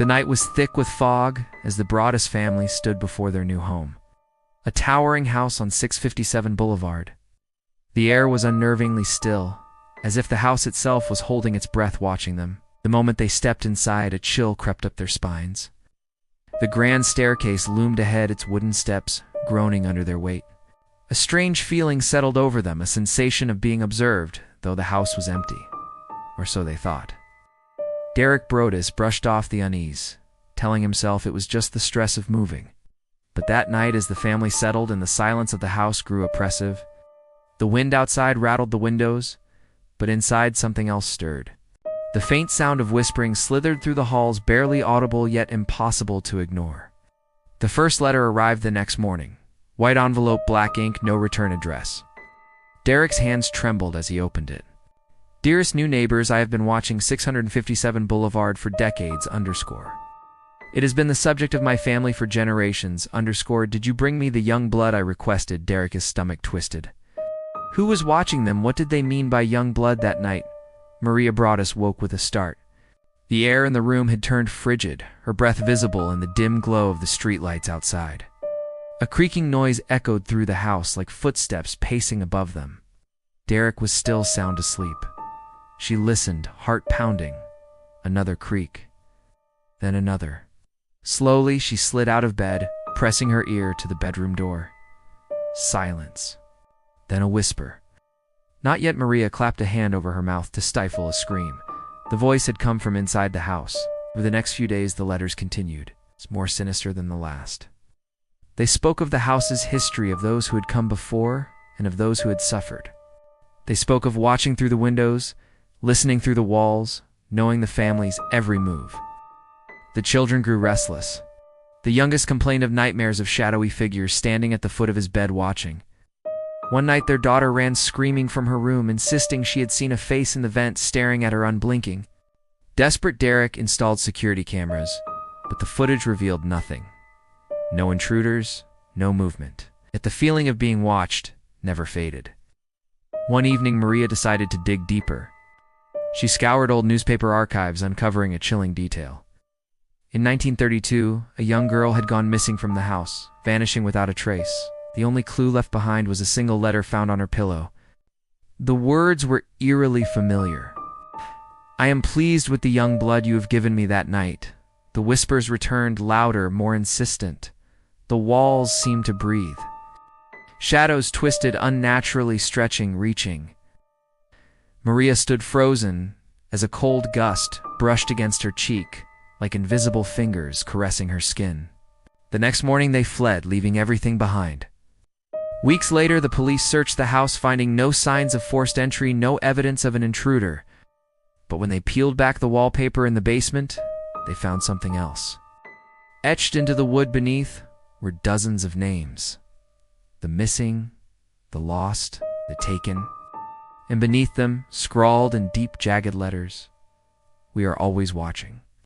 The night was thick with fog as the Broaddus family stood before their new home, a towering house on 657 Boulevard. The air was unnervingly still, as if the house itself was holding its breath watching them. The moment they stepped inside, a chill crept up their spines. The grand staircase loomed ahead, its wooden steps groaning under their weight. A strange feeling settled over them, a sensation of being observed, though the house was empty. Or so they thought. Derek Broaddus brushed off the unease, telling himself it was just the stress of moving. But that night, as the family settled and the silence of the house grew oppressive, the wind outside rattled the windows, but inside something else stirred. The faint sound of whispering slithered through the halls, barely audible yet impossible to ignore. The first letter arrived the next morning. White envelope, black ink, no return address. Derek's hands trembled as he opened it. Dearest new neighbors, I have been watching 657 Boulevard for decades, _. It has been the subject of my family for generations, _. Did you bring me the young blood I requested? Derek's stomach twisted. Who was watching them? What did they mean by young blood that night? Maria Broaddus woke with a start. The air in the room had turned frigid, her breath visible in the dim glow of the streetlights outside. A creaking noise echoed through the house like footsteps pacing above them. Derek was still sound asleep. She listened, heart pounding. Another creak. Then another. Slowly, she slid out of bed, pressing her ear to the bedroom door. Silence. Then a whisper. Not yet. Maria clapped a hand over her mouth to stifle a scream. The voice had come from inside the house. For the next few days, the letters continued. It's more sinister than the last. They spoke of the house's history, of those who had come before, and of those who had suffered. They spoke of watching through the windows, listening through the walls, knowing the family's every move. The children grew restless. The youngest complained of nightmares of shadowy figures standing at the foot of his bed watching. One night their daughter ran screaming from her room, insisting she had seen a face in the vent staring at her unblinking. Desperate, Derek installed security cameras, but the footage revealed nothing. No intruders, no movement. Yet the feeling of being watched never faded. One evening, Maria decided to dig deeper. She scoured old newspaper archives, uncovering a chilling detail. In 1932, a young girl had gone missing from the house, vanishing without a trace. The only clue left behind was a single letter found on her pillow. The words were eerily familiar. I am pleased with the young blood you have given me that night. The whispers returned, louder, more insistent. The walls seemed to breathe. Shadows twisted, unnaturally stretching, reaching. Maria stood frozen as a cold gust brushed against her cheek, like invisible fingers caressing her skin. The next morning they fled, leaving everything behind. Weeks later, the police searched the house, finding no signs of forced entry, no evidence of an intruder. But when they peeled back the wallpaper in the basement, they found something else. Etched into the wood beneath were dozens of names. The missing, the lost, the taken. And beneath them, scrawled in deep, jagged letters, we are always watching.